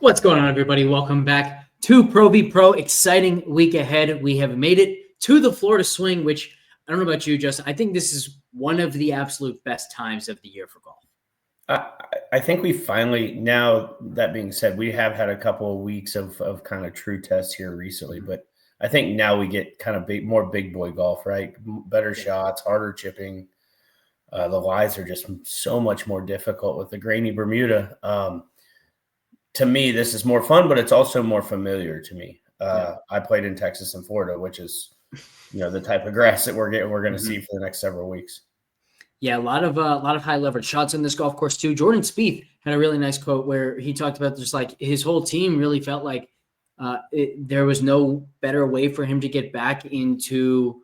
What's going on, everybody? Welcome back to Pro v Pro. Exciting week ahead. We have made it to the Florida Swing, which I don't know about you, Justin. I think this is one of the absolute best times of the year for golf. I think we finally, now that being said, we have had a couple of weeks of kind of true tests here recently, but I think now we get kind of more big boy golf, right? Better shots, harder chipping. The lies are just so much more difficult with the grainy Bermuda. To me, this is more fun, but it's also more familiar to me. I played in Texas and Florida, which is, the type of grass that we're going to see for the next several weeks. Yeah, a lot of high leverage shots in this golf course too. Jordan Spieth had a really nice quote where he talked about just like his whole team really felt like there was no better way for him to get back into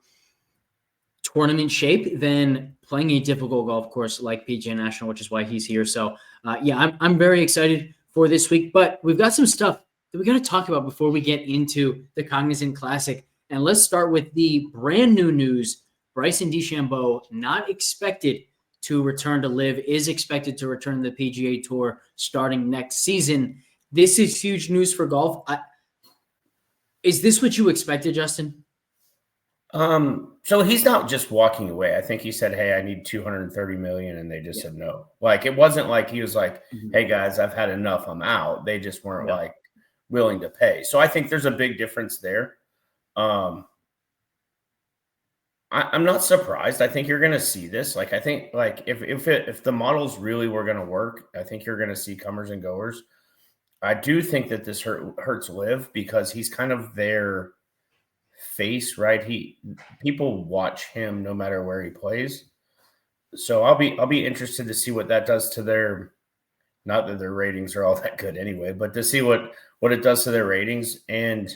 tournament shape than playing a difficult golf course like PGA National, which is why he's here. So I'm very excited for this week, but we've got some stuff that we got to talk about before we get into the Cognizant Classic. And let's start with the brand new news. Bryson DeChambeau, not expected to return to LIV, is expected to return to the PGA Tour starting next season. This is huge news for golf. Is this what you expected, Justin? So he's not just walking away. I think he said, "Hey, I need $230 million," and they just said no. Like, it wasn't like he was like, "Hey guys, I've had enough. I'm out." They just weren't like willing to pay. So I think there's a big difference there. I'm not surprised. I think you're going to see this. Like, I think like if the models really were going to work, I think you're going to see comers and goers. I do think that this hurts LIV because he's kind of their face, right? People watch him no matter where he plays. So I'll be interested to see what that does to their, not that their ratings are all that good anyway, but to see what it does to their ratings. And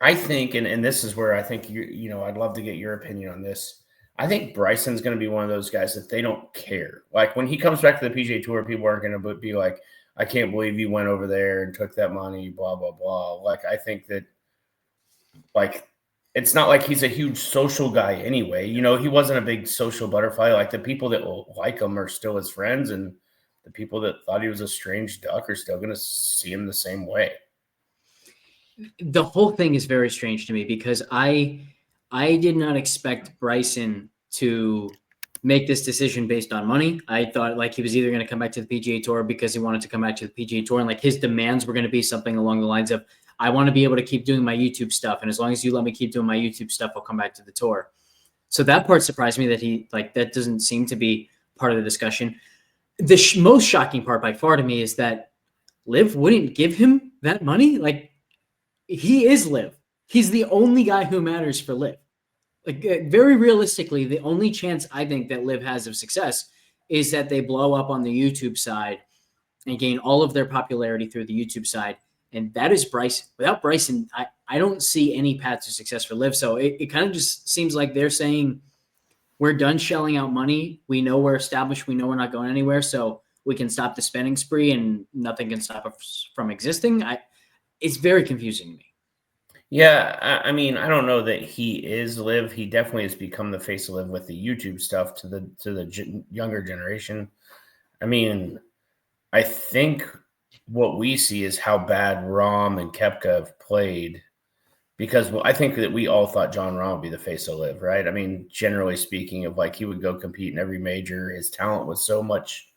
I think, and this is where I think I'd love to get your opinion on this. I think Bryson's going to be one of those guys that they don't care. Like, when he comes back to the PGA Tour, people aren't going to be like, "I can't believe you went over there and took that money, blah, blah, blah." Like, I think that, like, it's not like he's a huge social guy anyway. He wasn't a big social butterfly. Like, the people that will like him are still his friends, and the people that thought he was a strange duck are still going to see him the same way. The whole thing is very strange to me because I did not expect Bryson to make this decision based on money. I thought like he was either going to come back to the PGA Tour because he wanted to come back to the PGA Tour, and like his demands were going to be something along the lines of, "I want to be able to keep doing my YouTube stuff, and as long as you let me keep doing my YouTube stuff, I'll come back to the tour." So that part surprised me that that doesn't seem to be part of the discussion. The most shocking part by far to me is that LIV wouldn't give him that money. Like, he is LIV. He's the only guy who matters for LIV. Like, very realistically, the only chance I think that LIV has of success is that they blow up on the YouTube side and gain all of their popularity through the YouTube side. And that is Bryson. Without Bryson, I don't see any path to success for LIV. So it kind of just seems like they're saying, we're done shelling out money. We know we're established. We know we're not going anywhere. So we can stop the spending spree and nothing can stop us from existing. It's very confusing to me. Yeah, I mean, I don't know that he is LIV. He definitely has become the face of LIV with the YouTube stuff to the younger generation. I mean, I think what we see is how bad Rahm and Koepka have played, because I think that we all thought Jon Rahm would be the face of LIV, right? I mean, generally speaking, of like he would go compete in every major. His talent was so much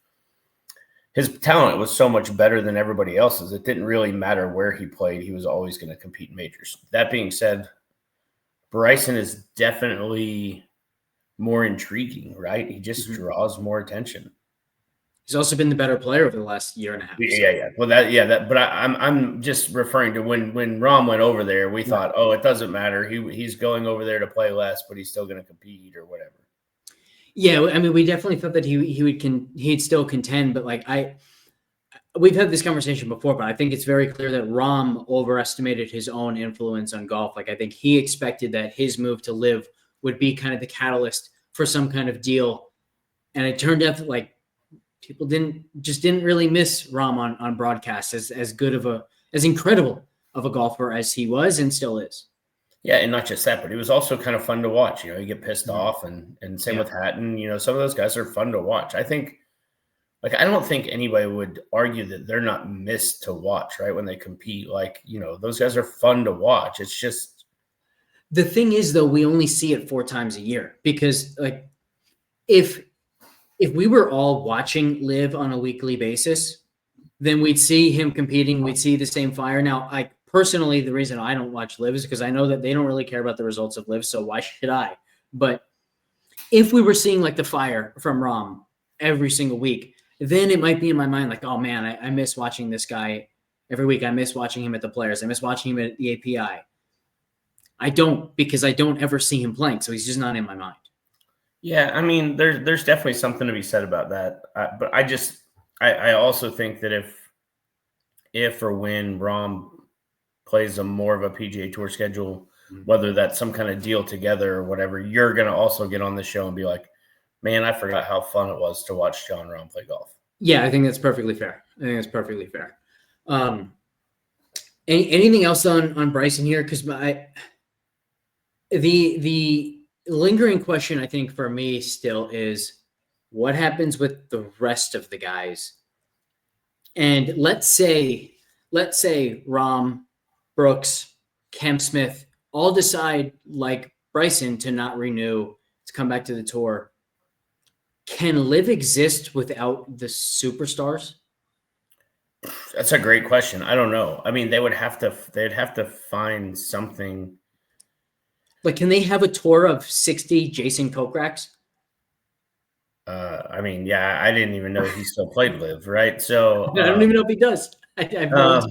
better than everybody else's. It didn't really matter where he played. He was always going to compete in majors. That being said, Bryson is definitely more intriguing, right? He just draws more attention. He's also been the better player over the last year and a half. Yeah. Well, but I'm just referring to when Rahm went over there, we thought, oh, it doesn't matter. He's going over there to play less, but he's still going to compete or whatever. Yeah, I mean, we definitely thought that he'd still contend, but like we've had this conversation before, but I think it's very clear that Rahm overestimated his own influence on golf. Like, I think he expected that his move to LIV would be kind of the catalyst for some kind of deal, and it turned out that like people didn't really miss Rahm on broadcast as incredible of a golfer as he was and still is. Yeah, and not just that, but he was also kind of fun to watch. You get pissed off, and same with Hatton. Some of those guys are fun to watch. I think like, I don't think anybody would argue that they're not missed to watch, right? When they compete, like, those guys are fun to watch. It's just, The thing is, though, we only see it 4 times a year because, like, if we were all watching Liv on a weekly basis, then we'd see him competing. We'd see the same fire. Now, I personally, the reason I don't watch Liv is because I know that they don't really care about the results of Liv, so why should I? But if we were seeing like the fire from Rom every single week, then it might be in my mind like, oh man, I miss watching this guy every week. I miss watching him at the Players. I miss watching him at the API. I don't, because I don't ever see him playing, so he's just not in my mind. yeah, I mean, there's definitely something to be said about that. But I also think that if or when Rom plays a more of a PGA Tour schedule, whether that's some kind of deal together or whatever, you're going to also get on the show and be like, man, I forgot how fun it was to watch John Rahm play golf. Yeah, I think that's perfectly fair. Anything else on Bryson here? Because the lingering question, I think, for me still is what happens with the rest of the guys. And let's say Rahm, Brooks, Cam Smith all decide, like Bryson, to not renew, to come back to the tour. Can Liv exist without the superstars? That's a great question. I don't know. I mean, they'd have to find something. Like, can they have a tour of 60 Jason Kokrak's? I mean, yeah, I didn't even know he still played Liv, right? So I don't even know if he does. I have no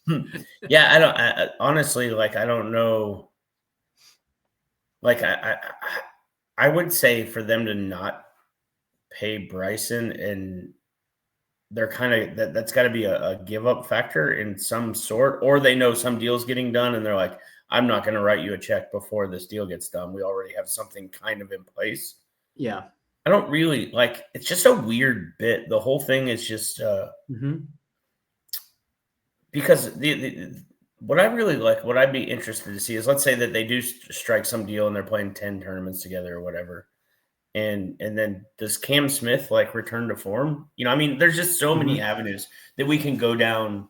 idea. Yeah, I honestly, like, I don't know. Like, I would say for them to not pay Bryson, and they're kind of that's got to be a give up factor in some sort, or they know some deal's getting done and they're like, I'm not going to write you a check before this deal gets done. We already have something kind of in place. Yeah. I don't really like, it's just a weird bit. The whole thing is just because what I really like, what I'd be interested to see is, let's say that they do strike some deal and they're playing 10 tournaments together or whatever. And then does Cam Smith like return to form? I mean, there's just so many avenues that we can go down,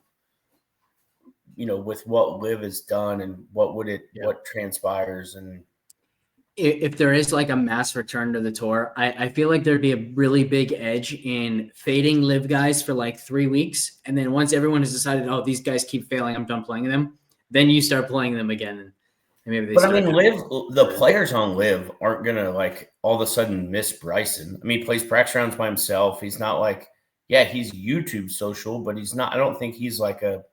with what Liv has done and what transpires. And if there is like a mass return to the tour, I feel like there'd be a really big edge in fading Liv guys for like 3 weeks. And then once everyone has decided, oh, these guys keep failing, I'm done playing them, then you start playing them again. And maybe they but I mean, the players on Liv aren't going to like all of a sudden miss Bryson. I mean, he plays practice rounds by himself. He's not like, yeah, he's YouTube social, but he's not, I don't think he's like a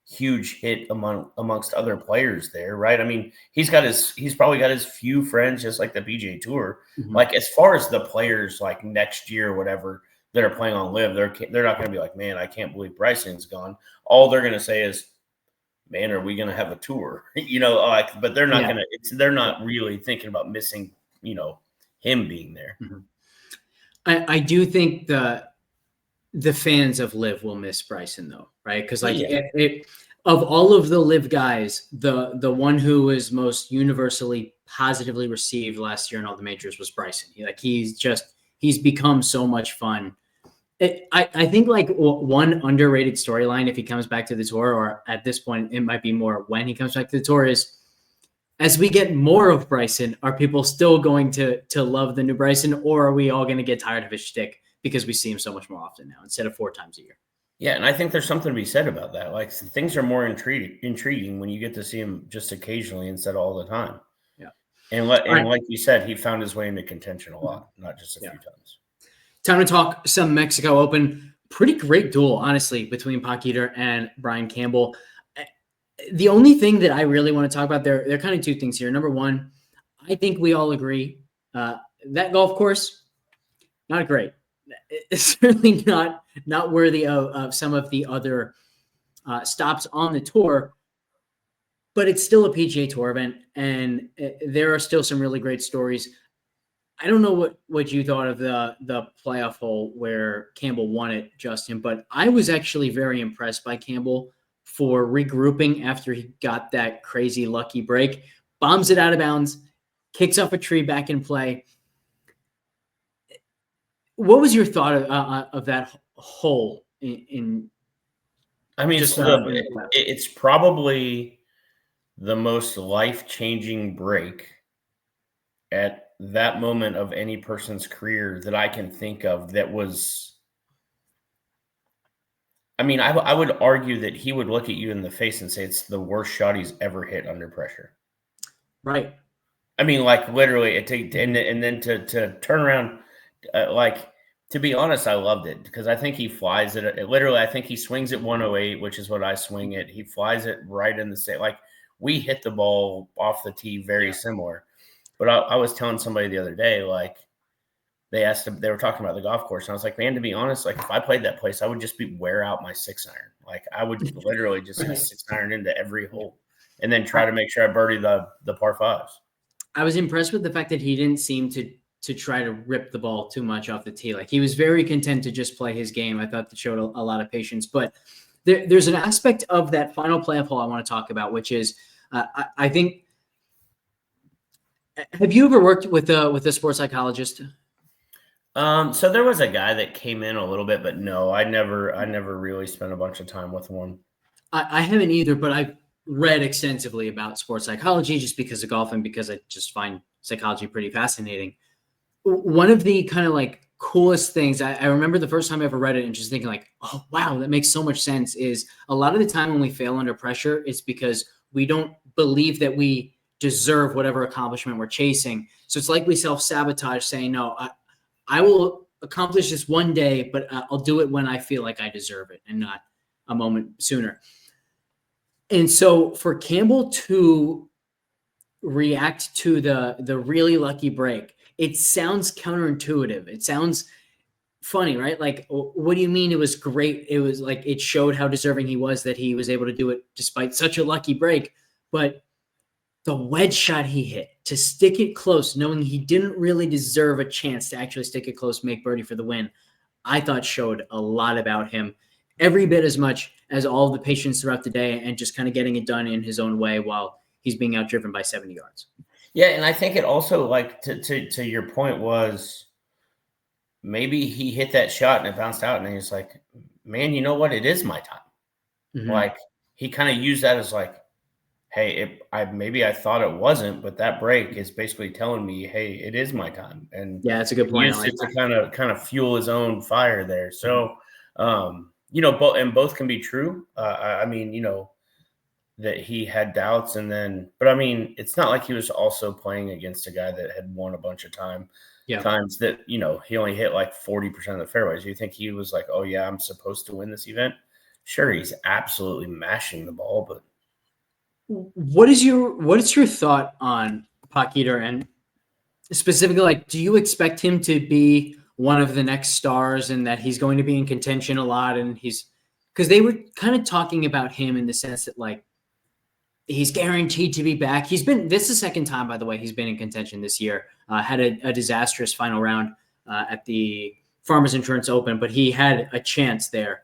huge hit amongst other players there, right? I mean, he's probably got his few friends, just like the PGA Tour. Like, as far as the players like next year or whatever that are playing on Liv, they're not going to be like, man, I can't believe Bryson's gone. All they're going to say is, man, are we going to have a tour? But they're not going to. They're not really thinking about missing, him being there. I do think the fans of Liv will miss Bryson though, right? Because like of all of the Liv guys, the one who was most universally positively received last year in all the majors was Bryson. He's become so much fun. I think like one underrated storyline, if he comes back to the tour, or at this point it might be more when he comes back to the tour, is as we get more of Bryson, are people still going to love the new Bryson, or are we all going to get tired of his shtick because we see him so much more often now instead of 4 times a year? Yeah, and I think there's something to be said about that. Like, things are more intriguing when you get to see him just occasionally instead of all the time. Yeah. And like you said, he found his way into contention a lot, not just a few times. Time to talk some Mexico Open. Pretty great duel, honestly, between Paquita and Brian Campbell. The only thing that I really want to talk about, there are kind of 2 things here. Number one, I think we all agree that golf course, not great. It's certainly not worthy of some of the other stops on the tour, but it's still a PGA Tour event, and there are still some really great stories. I don't know what you thought of the playoff hole where Campbell won it, Justin, but I was actually very impressed by Campbell for regrouping after he got that crazy lucky break, bombs it out of bounds, kicks off a tree back in play. What was your thought of that hole in I mean, just so it's probably the most life-changing break at that moment of any person's career that I can think of that was. I mean, I would argue that he would look at you in the face and say it's the worst shot he's ever hit under pressure. right. I mean, like literally, it take and then to turn around, like to be honest, I loved it because I think he flies it. Literally, I think he swings at 108, which is what I swing it. He flies it right in the same. Like we hit the ball off the tee very similar. But I was telling somebody the other day, like they asked him, they were talking about the golf course, and I was like, man, to be honest, like if I played that place, I would just wear out my 6-iron. Like I would literally just hit 6-iron into every hole, and then try to make sure I birdie the par fives. I was impressed with the fact that he didn't seem to try to rip the ball too much off the tee. Like he was very content to just play his game. I thought that showed a lot of patience. But there's an aspect of that final playoff hole I want to talk about, which is I think. Have you ever worked with a sports psychologist? So there was a guy that came in a little bit, but no, I never really spent a bunch of time with one. I haven't either, but I've read extensively about sports psychology just because of golf and because I just find psychology pretty fascinating. One of the kind of like coolest things I remember the first time I ever read it and just thinking like, oh, wow, that makes so much sense is a lot of the time when we fail under pressure, it's because we don't believe that we deserve whatever accomplishment we're chasing. So it's like we self-sabotage saying, no, I will accomplish this one day, but I'll do it when I feel like I deserve it and not a moment sooner. And so for Campbell to react to the really lucky break, it sounds counterintuitive. It sounds funny, right? Like, what do you mean it was great? It was like it showed how deserving he was that he was able to do it despite such a lucky break. But the wedge shot he hit to stick it close, knowing he didn't really deserve a chance to actually stick it close, make birdie for the win, I thought showed a lot about him, every bit as much as all of the patience throughout the day and just kind of getting it done in his own way while he's being outdriven by 70 yards. Yeah, and I think it also, like, to your point was maybe he hit that shot and it bounced out, and he's like, man, you know what? It is my time. Mm-hmm. Like he kind of used that as like, hey, maybe I thought it wasn't, but that break is basically telling me, hey, it is my time. And yeah, that's a good point. Used it to kind of fuel his own fire there. So, you know, both can be true. I mean, you know, that he had doubts, but I mean, it's not like he was also playing against a guy that had won a bunch of times that, you know, he only hit like 40% of the fairways. You think he was like, oh yeah, I'm supposed to win this event? Sure, he's absolutely mashing the ball, but what is your thought on Paquito, and specifically, like, do you expect him to be one of the next stars and that he's going to be in contention a lot? And because they were kind of talking about him in the sense that like he's guaranteed to be back. This is the second time, by the way, he's been in contention this year. Had a disastrous final round at the Farmers Insurance Open, but he had a chance there.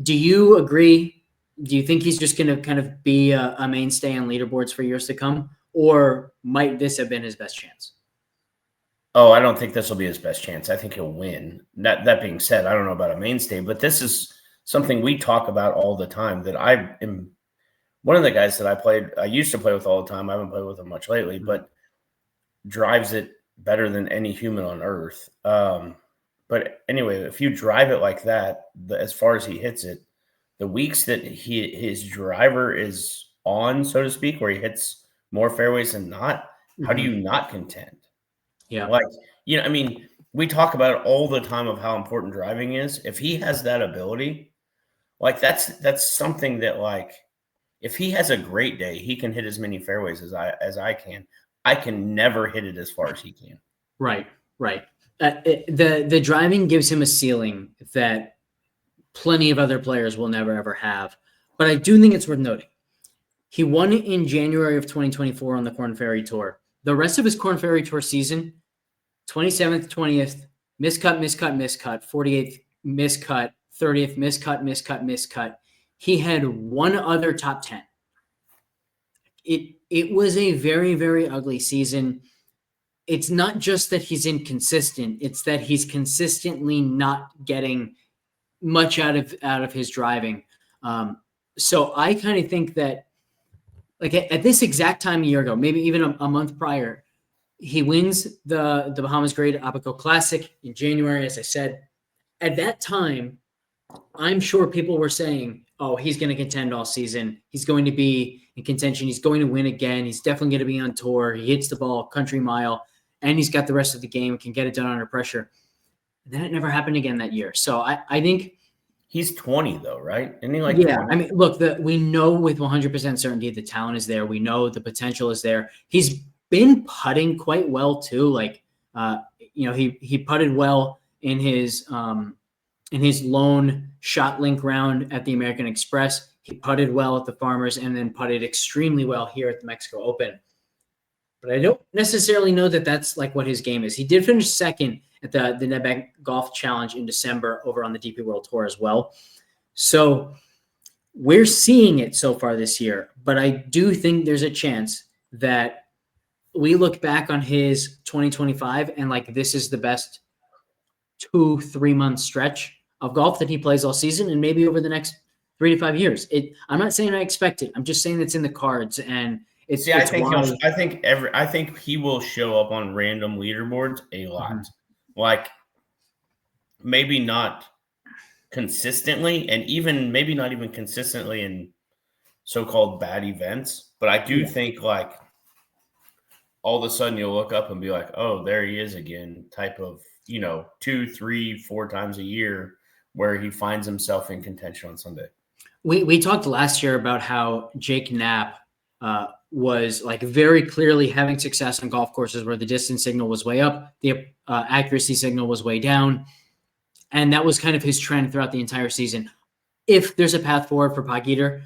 Do you agree? Do you think he's just going to kind of be a mainstay on leaderboards for years to come, or might this have been his best chance? Oh, I don't think this will be his best chance. I think he'll win. That being said, I don't know about a mainstay, but this is something we talk about all the time. That I am one of the guys that I used to play with all the time. I haven't played with him much lately, but drives it better than any human on earth. But anyway, if you drive it like that, as far as he hits it, the weeks that his driver is on, so to speak, where he hits more fairways than not, how do you not contend? Yeah. Like, you know, I mean, we talk about it all the time of how important driving is. If he has that ability, like that's something that, like, if he has a great day, he can hit as many fairways as I can. I can never hit it as far as he can. Right. The driving gives him a ceiling that plenty of other players will never, ever have. But I do think it's worth noting. He won in January of 2024 on the Korn Ferry Tour. The rest of his Korn Ferry Tour season, 27th, 20th, miscut, 48th, miscut, 30th, miscut. He had one other top 10. It was a very, very ugly season. It's not just that he's inconsistent. It's that he's consistently not getting much out of his driving. So I kind of think that, like at this exact time a year ago, maybe even a month prior, he wins the Bahamas Great Apico Classic in January, as I said. At that time, I'm sure people were saying, oh, he's going to contend all season. He's going to be in contention. He's going to win again. He's definitely going to be on tour. He hits the ball country mile, and he's got the rest of the game, can get it done under pressure. And then it never happened again that year. So I think he's 20 though, right? Isn't he like 20? I mean, look, we know with 100% certainty the talent is there. We know the potential is there. He's been putting quite well too. Like, he putted well in his lone shot link round at the American Express. He putted well at the Farmers and then putted extremely well here at the Mexico Open. But I don't necessarily know that that's like what his game is. He did finish second at the NetBank Golf Challenge in December over on the DP World Tour as well. So we're seeing it so far this year, but I do think there's a chance that we look back on his 2025 and like this is the best 2-3 month stretch of golf that he plays all season and maybe over the next 3 to 5 years. I'm not saying I expect it. I'm just saying it's in the cards and it's. See, I think he will show up on random leaderboards a lot. Mm-hmm. Like maybe not consistently and even maybe not even consistently in so-called bad events, but I do think like all of a sudden you'll look up and be like, oh, there he is again type of, 2, 3, 4 times a year where he finds himself in contention on Sunday. We talked last year about how Jake Knapp was like very clearly having success on golf courses where the distance signal was way up, the accuracy signal was way down. And that was kind of his trend throughout the entire season. If there's a path forward for Poggeter,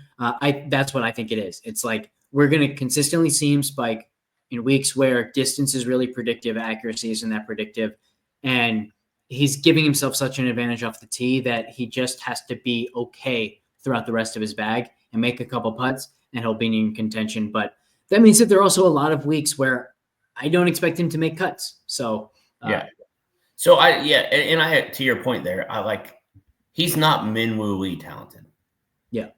that's what I think it is. It's like we're going to consistently see him spike in weeks where distance is really predictive, accuracy isn't that predictive. And he's giving himself such an advantage off the tee that he just has to be okay throughout the rest of his bag and make a couple putts and he'll be in contention. But that means that there are also a lot of weeks where I don't expect him to make cuts. So, So and I had to your point there. He's not Min Woo Lee talented. Yeah.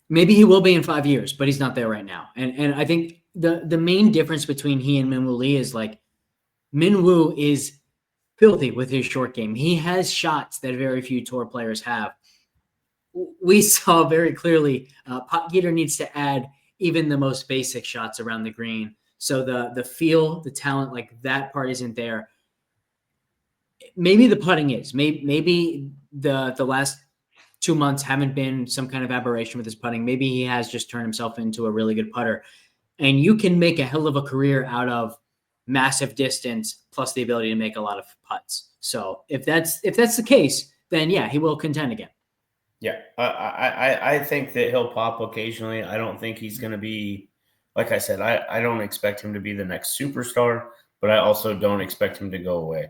Maybe he will be in 5 years, but he's not there right now. And I think the main difference between he and Min Woo Lee is like Min Woo is filthy with his short game. He has shots that very few tour players have. We saw very clearly Poggeter needs to add even the most basic shots around the green. So the feel, the talent, like that part isn't there. Maybe the putting is. Maybe the last 2 months haven't been some kind of aberration with his putting. Maybe he has just turned himself into a really good putter. And you can make a hell of a career out of massive distance plus the ability to make a lot of putts. So if that's the case, then yeah, he will contend again. Yeah, I think that he'll pop occasionally. I don't think he's going to be, like I said, I don't expect him to be the next superstar, but I also don't expect him to go away.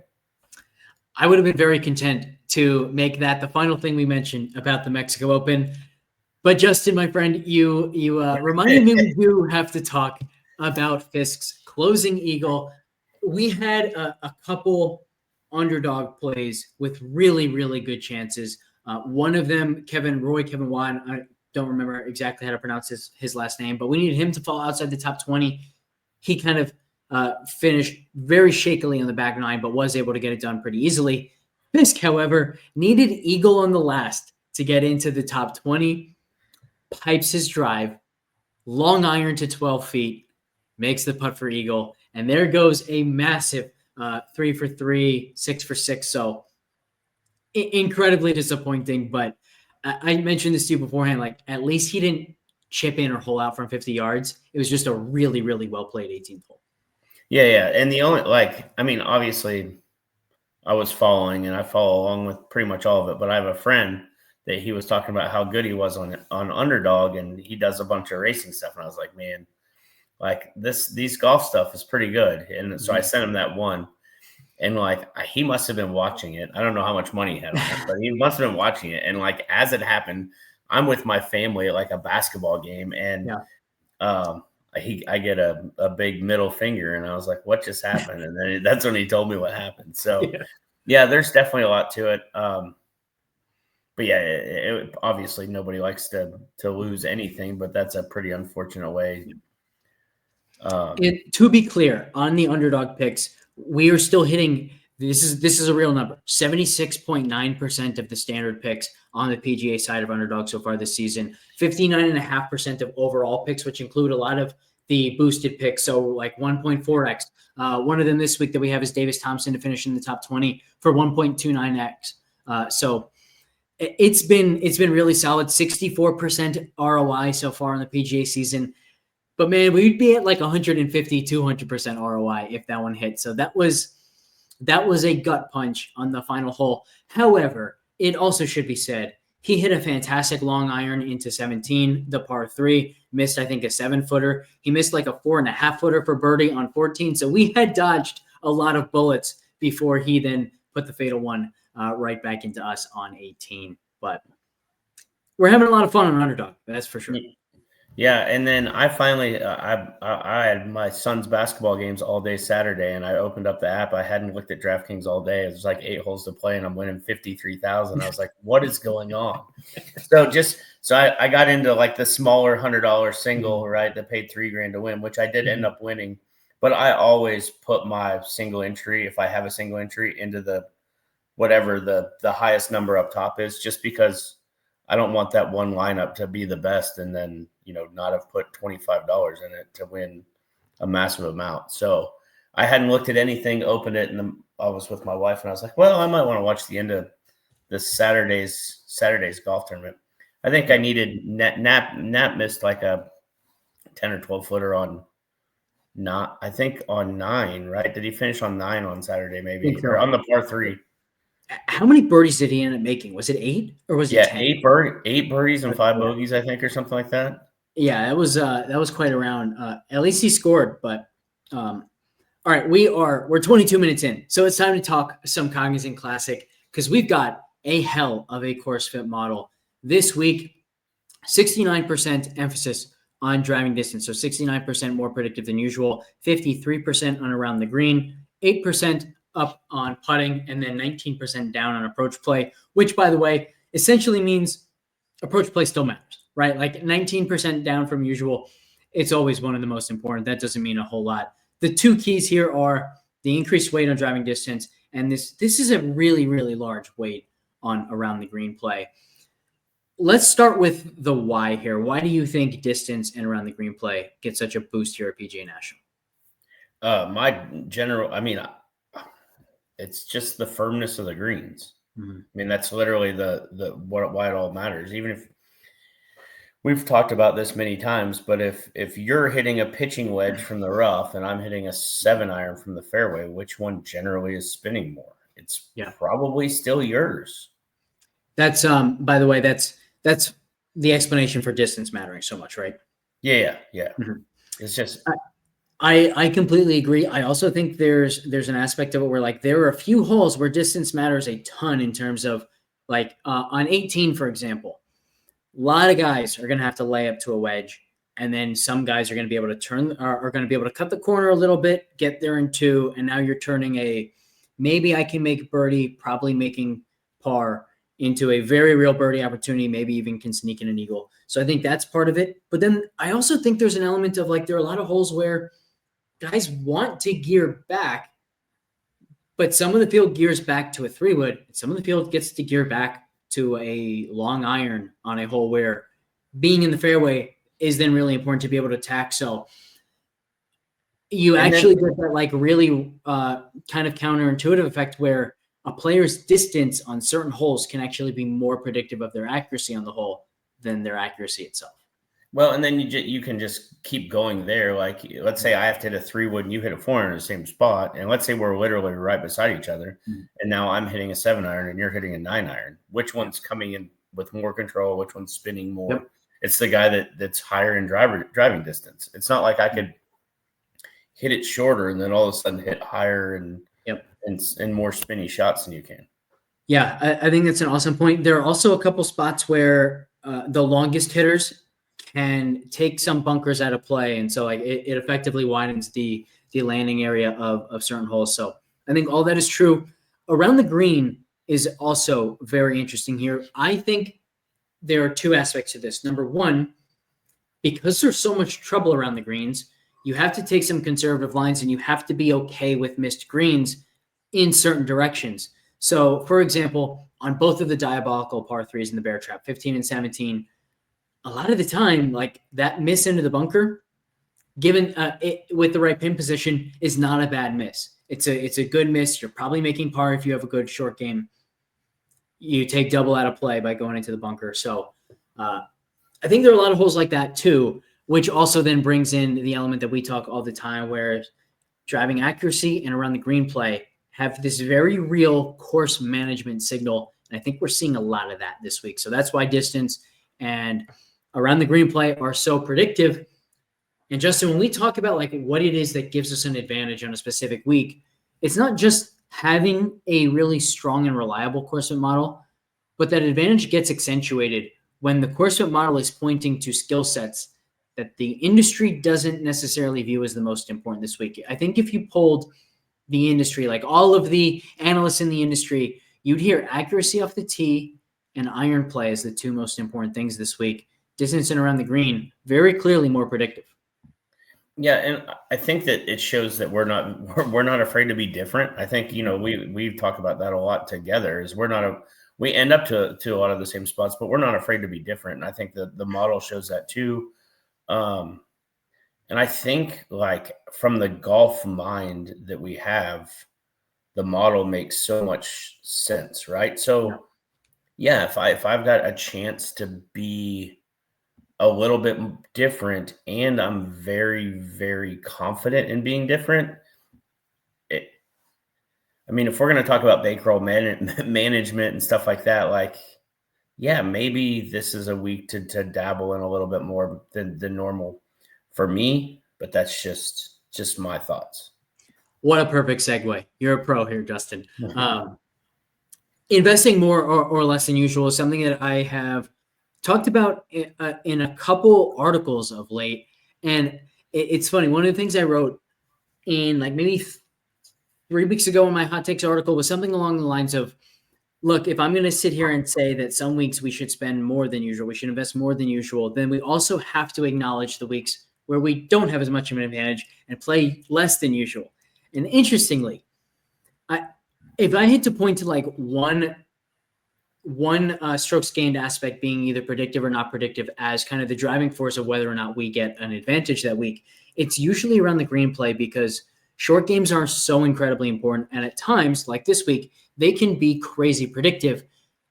I would have been very content to make that the final thing we mentioned about the Mexico Open. But Justin, my friend, you reminded me we do have to talk about Fisk's closing eagle. We had a couple underdog plays with really, really good chances. One of them, Kevin Wan, I don't remember exactly how to pronounce his last name, but we needed him to fall outside the top 20. He kind of finished very shakily on the back nine, but was able to get it done pretty easily. Fisk, however, needed eagle on the last to get into the top 20, pipes his drive, long iron to 12 feet, makes the putt for eagle, and there goes a massive 3 for 3, 6 for 6. So incredibly disappointing, but I mentioned this to you beforehand, like at least he didn't chip in or hole out from 50 yards. It was just a really, really well-played 18th hole. Yeah. And the only, obviously I was following and I follow along with pretty much all of it, but I have a friend that he was talking about how good he was on Underdog, and he does a bunch of racing stuff. And I was like, man, like these golf stuff is pretty good. And so I sent him that one. And he must have been watching it. I don't know how much money he had on it, but he must have been watching it. And as it happened, I'm with my family at a basketball game, and I get a big middle finger, and I was like, "What just happened?" And then that's when he told me what happened. So, yeah, there's definitely a lot to it. But yeah, obviously nobody likes to lose anything, but that's a pretty unfortunate way. To be clear, on the underdog picks, we are still hitting. This is a real number. 76.9% of the standard picks on the PGA side of underdog so far this season. 59.5% of overall picks, which include a lot of the boosted picks. So like 1.4x. One of them this week that we have is Davis Thompson to finish in the top 20 for 1.29x. So it's been really solid. 64% ROI so far in the PGA season. But man, we'd be at like 150, 200% ROI if that one hit. So that was a gut punch on the final hole. However, it also should be said, he hit a fantastic long iron into 17, the par 3, missed, I think, a 7-footer. He missed like a 4.5-footer for birdie on 14. So we had dodged a lot of bullets before he then put the fatal one right back into us on 18. But we're having a lot of fun on underdog. That's for sure. Yeah, and then I finally I had my son's basketball games all day Saturday, and I opened up the app. I hadn't looked at DraftKings all day. It was like 8 holes to play, and I'm winning 53,000. I was like, "What is going on?" So I got into like the smaller $100 single, right? That paid $3,000 to win, which I did end up winning. But I always put my single entry, if I have a single entry, into the whatever the highest number up top is, just because I don't want that one lineup to be the best and then, not have put $25 in it to win a massive amount. So I hadn't looked at anything, opened it, and I was with my wife, and I was like, well, I might want to watch the end of this Saturday's golf tournament. I think I needed Nap missed like a 10 or 12 footer on I think on 9, right? Did he finish on 9 on Saturday, maybe? Or on the par 3? How many birdies did he end up making? Was it 8 or was it 10? 8 birdies and 5 bogeys, I think, or something like that. Yeah, that was quite a round. At least he scored, but all right, we're 22 minutes in. So it's time to talk some Cognizant Classic because we've got a hell of a course fit model this week. 69% emphasis on driving distance. So 69% more predictive than usual, 53% on around the green, 8% up on putting, and then 19% down on approach play, which, by the way, essentially means approach play still matters, right? Like 19% down from usual. It's always one of the most important. That doesn't mean a whole lot. The two keys here are the increased weight on driving distance, and this is a really, really large weight on around the green play. Let's start with the why here. Why do you think distance and around the green play get such a boost here at PGA National? It's just the firmness of the greens. Mm-hmm. I mean, that's literally why it all matters. Even if we've talked about this many times, but if you're hitting a pitching wedge from the rough and I'm hitting a 7-iron from the fairway, which one generally is spinning more? It's probably still yours. That's by the way, that's the explanation for distance mattering so much, right? Yeah. Mm-hmm. It's just I completely agree. I also think there's an aspect of it where like there are a few holes where distance matters a ton in terms of like on 18, for example, a lot of guys are going to have to lay up to a wedge, and then some guys are going to be able to are going to be able to cut the corner a little bit, get there in 2, and now you're turning maybe I can make birdie, probably making par into a very real birdie opportunity, maybe even can sneak in an eagle. So I think that's part of it. But then I also think there's an element of like there are a lot of holes where guys want to gear back, but some of the field gears back to a 3-wood. Some of the field gets to gear back to a long iron on a hole where being in the fairway is then really important to be able to attack. So you get that like really kind of counterintuitive effect where a player's distance on certain holes can actually be more predictive of their accuracy on the hole than their accuracy itself. Well, and then you can just keep going there. Like, let's say I have to hit a 3-wood and you hit a 4-iron in the same spot. And let's say we're literally right beside each other. Mm-hmm. And now I'm hitting a 7-iron and you're hitting a 9-iron. Which one's coming in with more control? Which one's spinning more? Yep. It's the guy that's higher in driving distance. It's not like I could hit it shorter and then all of a sudden hit higher and more spinny shots than you can. Yeah, I think that's an awesome point. There are also a couple spots where the longest hitters can take some bunkers out of play. And so like it effectively widens the landing area of certain holes. So I think all that is true. Around the green, is also very interesting here. I think there are two aspects to this. Number one, because there's so much trouble around the greens, you have to take some conservative lines and you have to be okay with missed greens in certain directions. So, for example, on both of the diabolical par threes in the bear trap, 15 and 17, a lot of the time, like that miss into the bunker, given with the right pin position, is not a bad miss. It's a good miss. You're probably making par if you have a good short game. You take double out of play by going into the bunker. So I think there are a lot of holes like that too, which also then brings in the element that we talk all the time, where driving accuracy and around the green play have this very real course management signal. And I think we're seeing a lot of that this week. So that's why distance and around the green play are so predictive. And Justin, when we talk about like what it is that gives us an advantage on a specific week, it's not just having a really strong and reliable course fit model, but that advantage gets accentuated when the course fit model is pointing to skill sets that the industry doesn't necessarily view as the most important this week. I think if you polled the industry, like all of the analysts in the industry, you'd hear accuracy off the tee and iron play as the two most important things this week. Distance and around the green, very clearly more predictive. Yeah, and I think that it shows that we're not afraid to be different. I think, you know, we've talked about that a lot together. Is we end up to a lot of the same spots, but we're not afraid to be different. And I think that the model shows that too. And I think like from the golf mind that we have, the model makes so much sense, right? So yeah, if I've got a chance to be a little bit different and I'm very, very confident in being different, I mean, if we're going to talk about bankroll management and stuff like that, like, yeah, maybe this is a week to dabble in a little bit more than normal for me, but that's just my thoughts. What a perfect segue. You're a pro here, Justin. Investing more or less than usual is something that I have talked about in a couple articles of late. And it's funny. One of the things I wrote in like maybe 3 weeks ago in my hot takes article was something along the lines of, look, if I'm going to sit here and say that some weeks we should spend more than usual, we should invest more than usual, then we also have to acknowledge the weeks where we don't have as much of an advantage and play less than usual. And interestingly, if I had to point to like one strokes gained aspect being either predictive or not predictive as kind of the driving force of whether or not we get an advantage that week, it's usually around the green play, because short games are so incredibly important. And at times, like this week, they can be crazy predictive,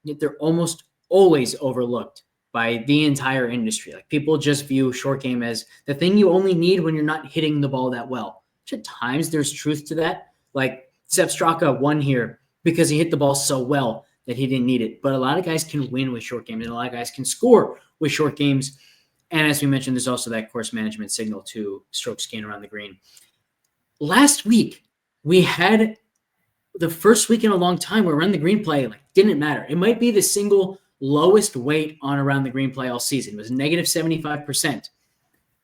yet they're almost always overlooked by the entire industry. Like people just view short game as the thing you only need when you're not hitting the ball that well. Which at times there's truth to that. Like Sepp Straka won here because he hit the ball so well that he didn't need it. But a lot of guys can win with short games, and a lot of guys can score with short games. And as we mentioned, there's also that course management signal to strokes gained around the green. Last week, we had the first week in a long time where around the green play like didn't matter. It might be the single lowest weight on around the green play all season. It was negative 75%.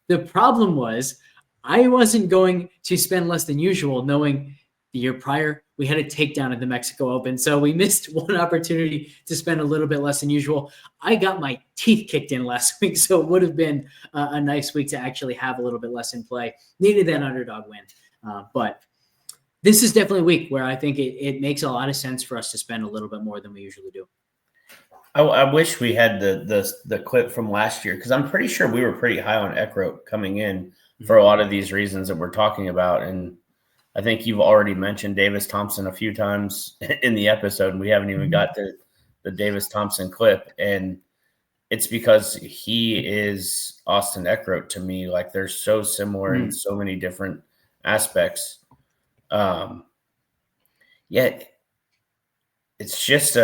The problem was I wasn't going to spend less than usual, knowing the year prior we had a takedown at the Mexico Open. So we missed one opportunity to spend a little bit less than usual. I got my teeth kicked in last week, so it would have been a nice week to actually have a little bit less in play. Needed that underdog win. But this is definitely a week where I think it makes a lot of sense for us to spend a little bit more than we usually do. I wish we had the clip from last year, because I'm pretty sure we were pretty high on Eckroat coming in for a lot of these reasons that we're talking about. And I think you've already mentioned Davis Thompson a few times in the episode, and we haven't even got to the Davis Thompson clip. And it's because he is Austin Eckroat to me. Like they're so similar in so many different aspects. Yet it's just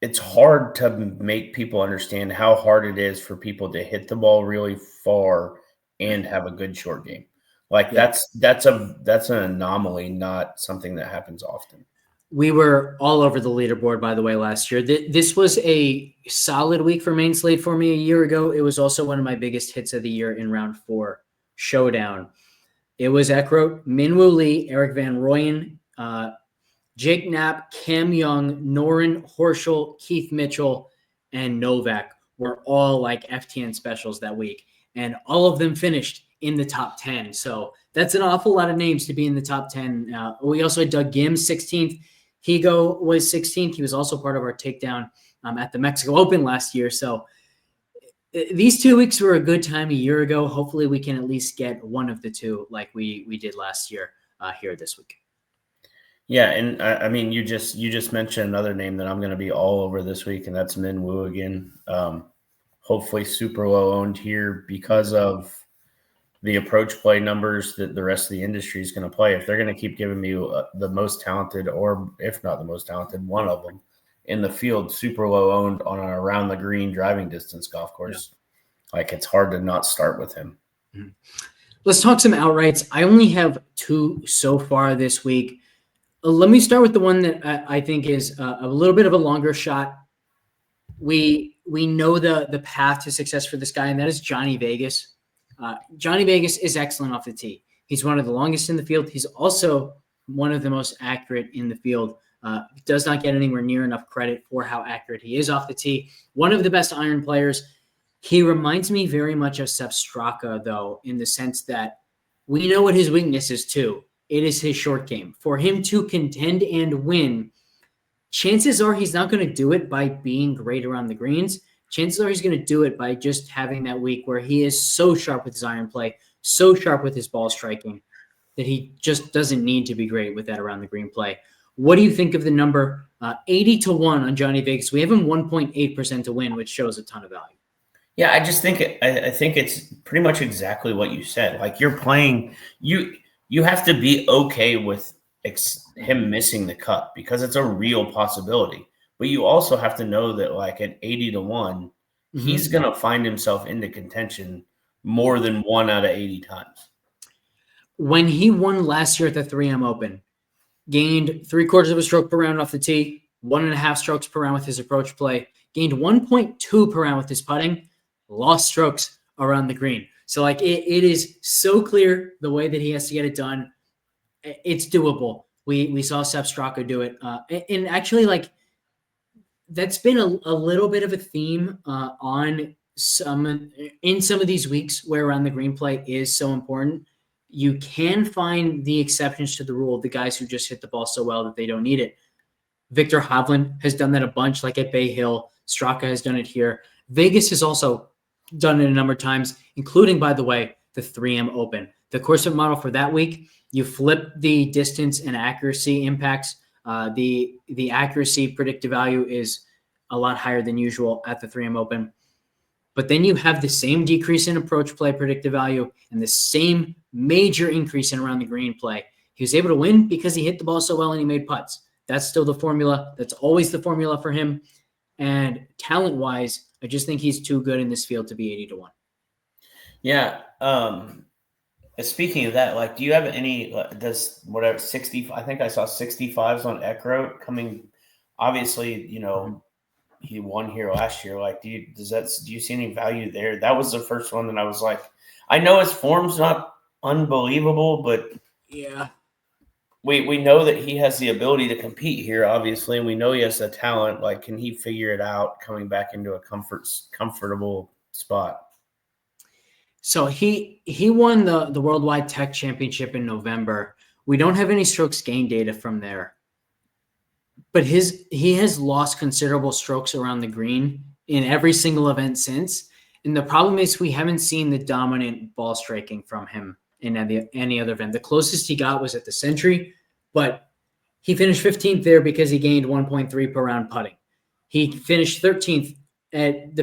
it's hard to make people understand how hard it is for people to hit the ball really far and have a good short game. Like that's an anomaly, not something that happens often. We were all over the leaderboard, by the way, last year. This was a solid week for main slate for me a year ago. It was also one of my biggest hits of the year in round 4 showdown. It was Eckroat, Minwoo Lee, Eric Van Rooyen, Jake Knapp, Cam Young, Noren, Horschel, Keith Mitchell, and Novak were all like FTN specials that week. And all of them finished in the top 10. So that's an awful lot of names to be in the top 10. We also had Doug Gims, 16th. Higo was 16th. He was also part of our takedown at the Mexico Open last year. So these 2 weeks were a good time a year ago. Hopefully we can at least get one of the two like we did last year here this week. Yeah, and I mean, you just mentioned another name that I'm going to be all over this week, and that's Min Woo again. Hopefully super low owned here because of the approach play numbers that the rest of the industry is going to play. If they're going to keep giving me the most talented, or if not the most talented, one of them in the field, super low owned on an around the green driving distance golf course, like it's hard to not start with him. Mm-hmm. Let's talk some outrights. I only have two so far this week. Let me start with the one that I think is a little bit of a longer shot. We know the path to success for this guy, and that is Johnny Vegas. Johnny Vegas is excellent off the tee. He's one of the longest in the field. He's also one of the most accurate in the field. Does not get anywhere near enough credit for how accurate he is off the tee. One of the best iron players. He reminds me very much of Sepp Straka, though, in the sense that we know what his weakness is, too. It is his short game. For him to contend and win, chances are he's not going to do it by being great around the greens. Chances are he's going to do it by just having that week where he is so sharp with his iron play, so sharp with his ball striking, that he just doesn't need to be great with that around the green play. What do you think of the number 80-1 on Johnny Vegas? We have him 1.8% to win, which shows a ton of value. Yeah, I just think I think it's pretty much exactly what you said. Like you're playing, you have to be okay with him missing the cut because it's a real possibility. But you also have to know that like at 80-1, he's going to find himself into contention more than 1 out of 80 times. When he won last year at the 3M Open, gained 3/4 of a stroke per round off the tee, 1.5 strokes per round with his approach play, gained 1.2 per round with his putting, lost strokes around the green. So like it is so clear the way that he has to get it done. It's doable. We saw Sepp Straka do it. And actually like that's been a little bit of a theme in some of these weeks where around the green play is so important. You can find the exceptions to the rule, the guys who just hit the ball so well that they don't need it. Victor Hovland has done that a bunch, like at Bay Hill. Straka has done it here. Vegas has also done it a number of times, including, by the way, the 3M Open. The course fit model for that week, you flip the distance and accuracy impacts. The accuracy predictive value is a lot higher than usual at the 3M Open. But then you have the same decrease in approach play predictive value and the same major increase in around the green play. He was able to win because he hit the ball so well and he made putts. That's still the formula. That's always the formula for him. And talent-wise, I just think he's too good in this field to be 80-1. Yeah. Speaking of that, like, do you have any, does whatever 60, I think I saw 65s on Eckroat coming, obviously, you know, he won here last year. Like, do you see any value there? That was the first one that I was like, I know his form's not unbelievable, but yeah, we know that he has the ability to compete here, obviously, and we know he has the talent. Like, can he figure it out coming back into a comfortable spot? So he won the Worldwide Tech Championship in November. We don't have any strokes gain data from there, but he has lost considerable strokes around the green in every single event since. And the problem is we haven't seen the dominant ball striking from him in any other event. The closest he got was at the Century, but he finished 15th there because he gained 1.3 per round putting. He finished 13th at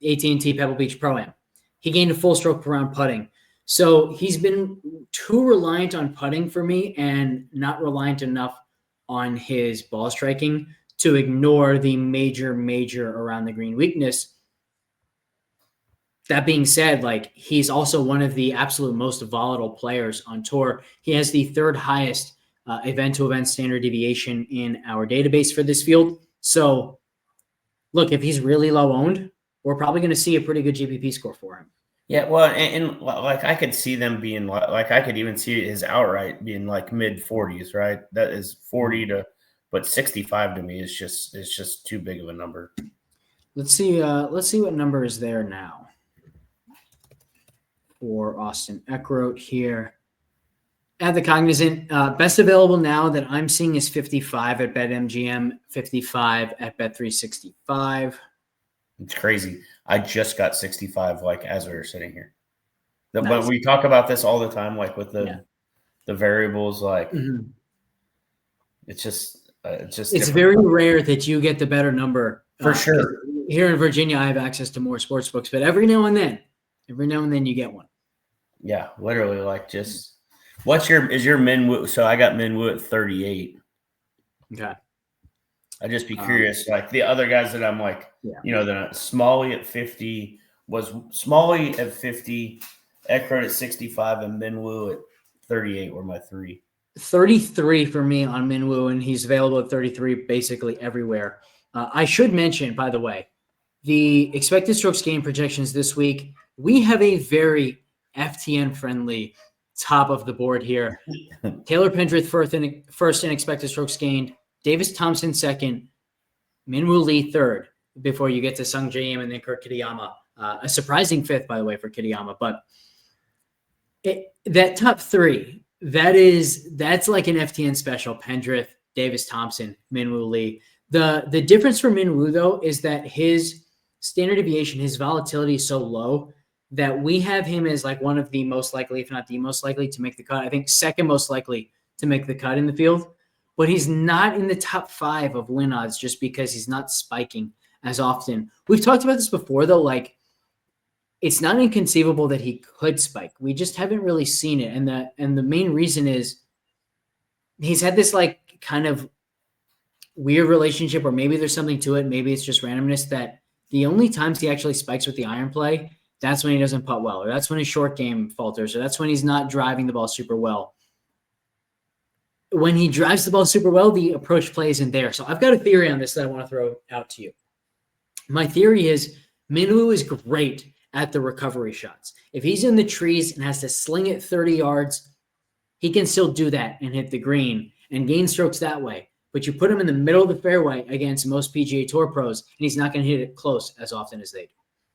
AT&T Pebble Beach Pro-Am. He gained a full stroke per round putting. So he's been too reliant on putting for me and not reliant enough on his ball striking to ignore the major around the green weakness. That being said, like, he's also one of the absolute most volatile players on tour. He has the third highest event-to-event standard deviation in our database for this field. So, look, if he's really low owned, we're probably going to see a pretty good GPP score for him. Yeah, well, and like I could see them being like I could even see his outright being like mid 40s, right? That is 40 to, but 65 to me is just too big of a number. Let's see what number is there now for Austin Eckroat here. At the Cognizant, best available now that I'm seeing is 55 at BetMGM, 55 at Bet365. It's crazy. I just got 65 like as we were sitting here. But Nice. we talk about this all the time, like with Yeah. the variables, like Mhm. it's just It's different. very rare that you get the better number. For sure. Here in Virginia, I have access to more sports books, but every now and then you get one. Yeah, literally, like just is your Minwoo? So I got Minwoo at 38. Okay. I'd just be curious, like the other guys that I'm like, Yeah. the Smalley at 50 was Smalley at 50, Eckert at 65, and Minwoo at 38 were my three. 33 for me on Minwoo, and he's available at 33 basically everywhere. I should mention, by the way, the expected strokes gained projections this week. We have a very FTN friendly top of the board here. Taylor Pendrith first in expected strokes gained, Davis Thompson second, Minwoo Lee third before you get to Sung Jae Im and then Kurt Kitayama. A surprising fifth, by the way, for Kitayama. But that top three, that's like an FTN special. Pendrith, Davis Thompson, Minwoo Lee. The difference for Minwoo, though, is that his standard deviation, his volatility is so low that we have him as like one of the most likely, if not the most likely, to make the cut. I think second most likely to make the cut in the field. But he's not in the top 5 of win odds just because he's not spiking as often. We've talked about this before, though. Like, it's not inconceivable that he could spike. We just haven't really seen it. And the main reason is he's had this like kind of weird relationship, or maybe there's something to it. Maybe it's just randomness, that the only times he actually spikes with the iron play, that's when he doesn't putt well, or that's when his short game falters, or that's when he's not driving the ball super well. When he drives the ball super well, the approach play isn't there. So I've got a theory on this that I want to throw out to you. My theory is Minwoo is great at the recovery shots. If he's in the trees and has to sling it 30 yards, he can still do that and hit the green and gain strokes that way. But you put him in the middle of the fairway against most PGA Tour pros, and he's not going to hit it close as often as they do.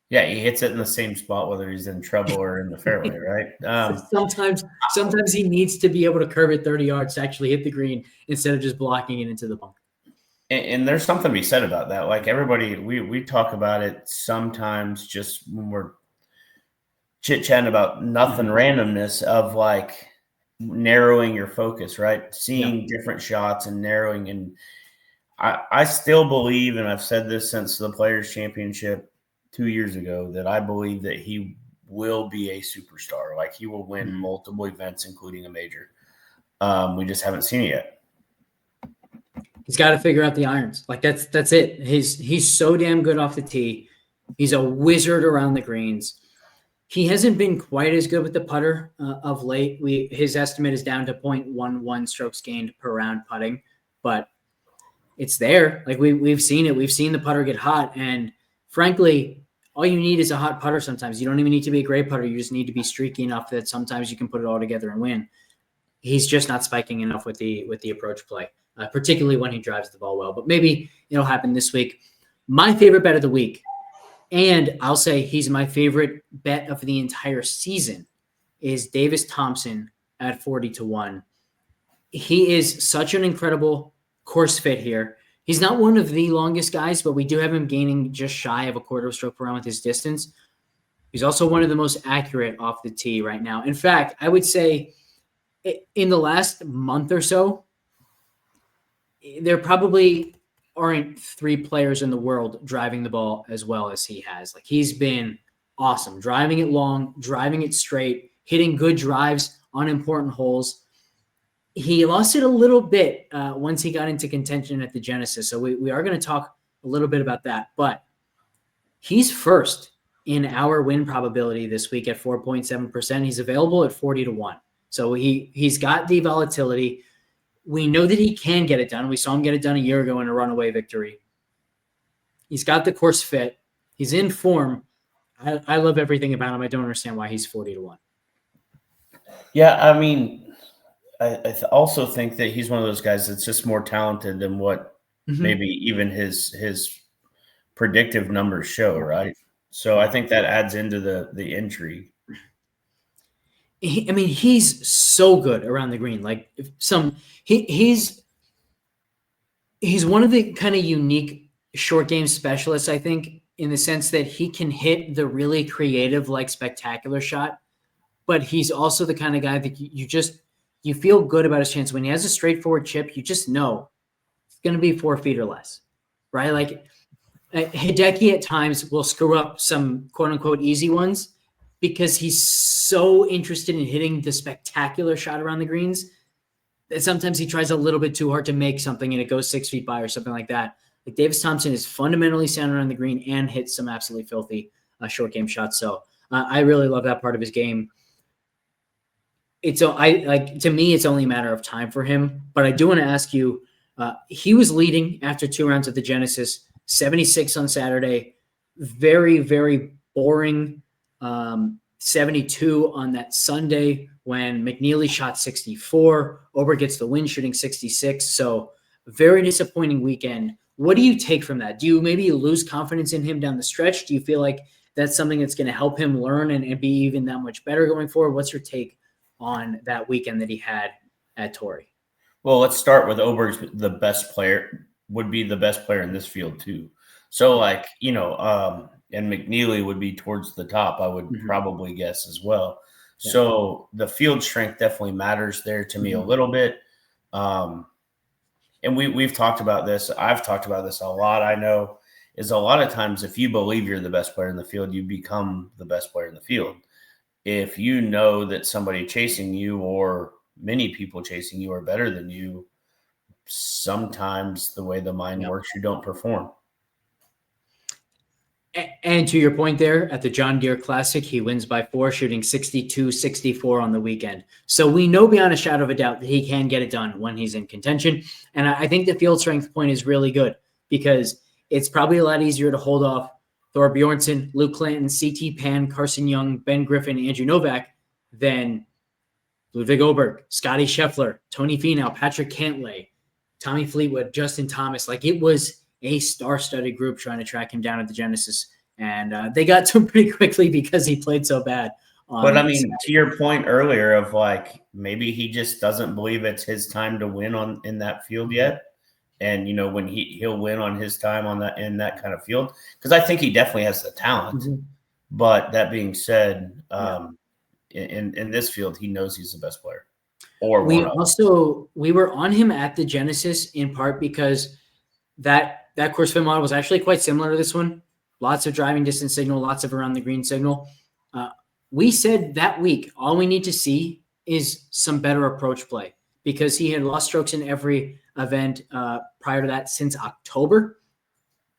Yeah, he hits it in the same spot, whether he's in trouble or in the fairway, right? Sometimes he needs to be able to curve it 30 yards to actually hit the green instead of just blocking it into the bunker. And there's something to be said about that. Like everybody, we talk about it sometimes just when we're chit-chatting about nothing, randomness of like narrowing your focus, right? Seeing different shots and narrowing. And I still believe, and I've said this since the Players' Championship 2 years ago, that I believe that he will be a superstar. Like he will win multiple events, including a major. We just haven't seen it yet. He's got to figure out the irons. Like that's it. He's so damn good off the tee. He's a wizard around the greens. He hasn't been quite as good with the putter of late. His estimate is down to 0.11 strokes gained per round putting, but it's there. Like we've seen it. We've seen the putter get hot, and frankly, all you need is a hot putter sometimes. You don't even need to be a great putter. You just need to be streaky enough that sometimes you can put it all together and win. He's just not spiking enough with the approach play, particularly when he drives the ball well. But maybe it'll happen this week. My favorite bet of the week, and I'll say he's my favorite bet of the entire season, is Davis Thompson at 40-1. He is such an incredible course fit here. He's not one of the longest guys, but we do have him gaining just shy of a quarter of a stroke per round with his distance. He's also one of the most accurate off the tee right now. In fact, I would say in the last month or so, there probably aren't 3 players in the world driving the ball as well as he has. Like, he's been awesome, driving it long, driving it straight, hitting good drives on important holes. He lost it a little bit once he got into contention at the Genesis. So we are going to talk a little bit about that. But he's first in our win probability this week at 4.7%. He's available at 40-1. So he's got the volatility. We know that he can get it done. We saw him get it done a year ago in a runaway victory. He's got the course fit. He's in form. I love everything about him. I don't understand why he's 40-1. Yeah, I mean, also think that he's one of those guys that's just more talented than what maybe even his predictive numbers show, right? So I think that adds into the intrigue. I mean, he's so good around the green. Like he's one of the kind of unique short game specialists, I think, in the sense that he can hit the really creative, like spectacular shot, but he's also the kind of guy that you feel good about his chance when he has a straightforward chip. You just know it's going to be 4 feet or less, right? Like Hideki at times will screw up some quote unquote easy ones because he's so interested in hitting the spectacular shot around the greens that sometimes he tries a little bit too hard to make something and it goes 6 feet by or something like that. Like Davis Thompson is fundamentally sound around the green and hits some absolutely filthy short game shots. So I really love that part of his game. To me, it's only a matter of time for him. But I do want to ask you, he was leading after 2 rounds at the Genesis, 76 on Saturday, very, very boring 72 on that Sunday when McNeely shot 64. Ober gets the win shooting 66. So very disappointing weekend. What do you take from that? Do you maybe lose confidence in him down the stretch? Do you feel like that's something that's going to help him learn and be even that much better going forward? What's your take on that weekend that he had at Torrey? Well, let's start with Oberg's the best player, would be the best player in this field too. So like, and McNeely would be towards the top, I would probably guess as well. Yeah. So the field strength definitely matters there to me a little bit. And we've talked about this. I've talked about this a lot. I know is a lot of times if you believe you're the best player in the field, you become the best player in the field. If you know that somebody chasing you or many people chasing you are better than you, sometimes the way the mind works, you don't perform. And to your point there, at the John Deere Classic, he wins by 4, shooting 62-64 on the weekend. So we know beyond a shadow of a doubt that he can get it done when he's in contention. And I think the field strength point is really good because it's probably a lot easier to hold off Thor Bjornsson, Luke Clanton, CT Pan, Carson Young, Ben Griffin, Andrew Novak than Ludwig Oberg, Scotty Scheffler, Tony Finau, Patrick Cantlay, Tommy Fleetwood, Justin Thomas. Like it was a star-studded group trying to track him down at the Genesis. And they got to him pretty quickly because he played so bad. But I mean, to your point earlier of like, maybe he just doesn't believe it's his time to win in that field yet. And, when he'll win on his time in that kind of field, because I think he definitely has the talent. But that being said, in this field, he knows he's the best player. Or we were on him at the Genesis in part because that course fit model was actually quite similar to this one. Lots of driving distance signal, lots of around the green signal. We said that week, all we need to see is some better approach play because he had lost strokes in every event prior to that since October.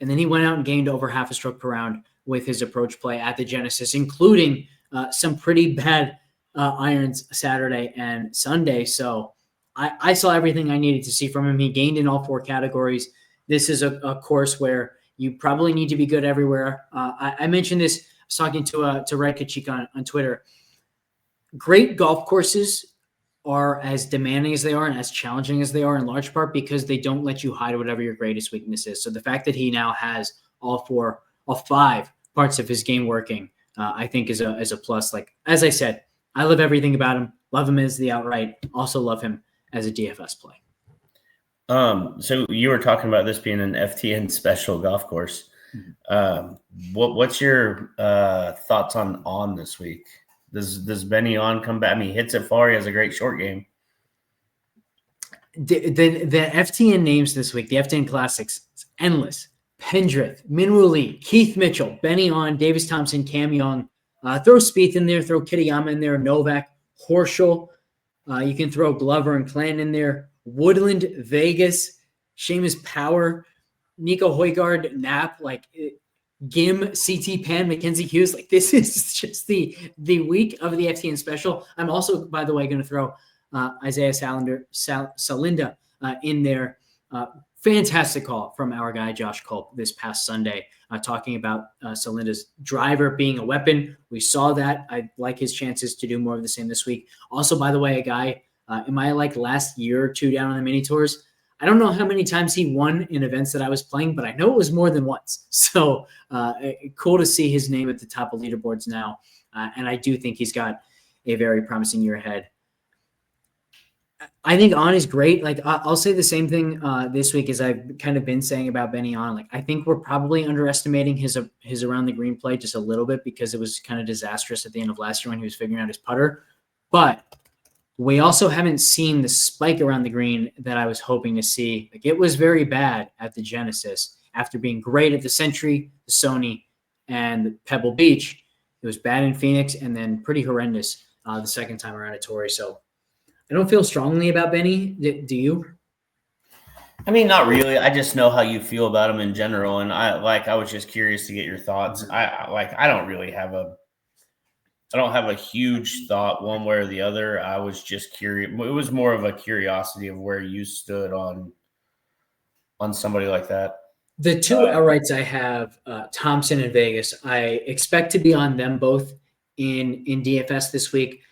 And then he went out and gained over half a stroke per round with his approach play at the Genesis, including some pretty bad irons Saturday and Sunday. So I saw everything I needed to see from him. He gained in all 4 categories. This is a course where you probably need to be good everywhere. I mentioned this. I was talking to Red Kachik on Twitter. Great golf courses are as demanding as they are and as challenging as they are in large part because they don't let you hide whatever your greatest weakness is. So the fact that he now has all 5 parts of his game working, I think is a plus. Like, as I said, I love everything about him. Love him as the outright. Also love him as a DFS play. So you were talking about this being an FTN special golf course. What's your thoughts on this week? Does Benny On come back? I mean, he hits it far. He has a great short game. The FTN names this week, the FTN Classics, it's endless. Pendrith, Minwoo Lee, Keith Mitchell, Benny On, Davis Thompson, Cam Young. Throw Spieth in there, throw Kitayama in there, Novak, Horschel. You can throw Glover and Clan in there. Woodland, Vegas, Seamus Power, Nico Højgaard, Knapp, like Gim, CT Pan, Mackenzie Hughes. Like this is just the week of the FTN special. I'm also, by the way, going to throw Isaiah Salinda in there. fantastic call from our guy Josh Culp this past Sunday, talking about Celinda's driver being a weapon. We saw that. I like his chances to do more of the same this week. Also, by the way, a guy in my last year or two down on the mini tours, I don't know how many times he won in events that I was playing, but I know it was more than once. So cool to see his name at the top of leaderboards now. And I do think he's got a very promising year ahead. I think On is great. Like I'll say the same thing this week as I've kind of been saying about Benny On. Like I think we're probably underestimating his around the green play just a little bit because it was kind of disastrous at the end of last year when he was figuring out his putter. But we also haven't seen the spike around the green that I was hoping to see. Like it was very bad at the Genesis after being great at the Century, the Sony, and Pebble Beach. It was bad in Phoenix and then pretty horrendous the second time around at Torrey. So I don't feel strongly about Benny. Do you? I mean, not really. I just know how you feel about him in general, and I was just curious to get your thoughts. I don't really have a huge thought one way or the other. I was just curious. It was more of a curiosity of where you stood on somebody like that. The two outrights I have, Thompson and Vegas, I expect to be on them both in DFS this week.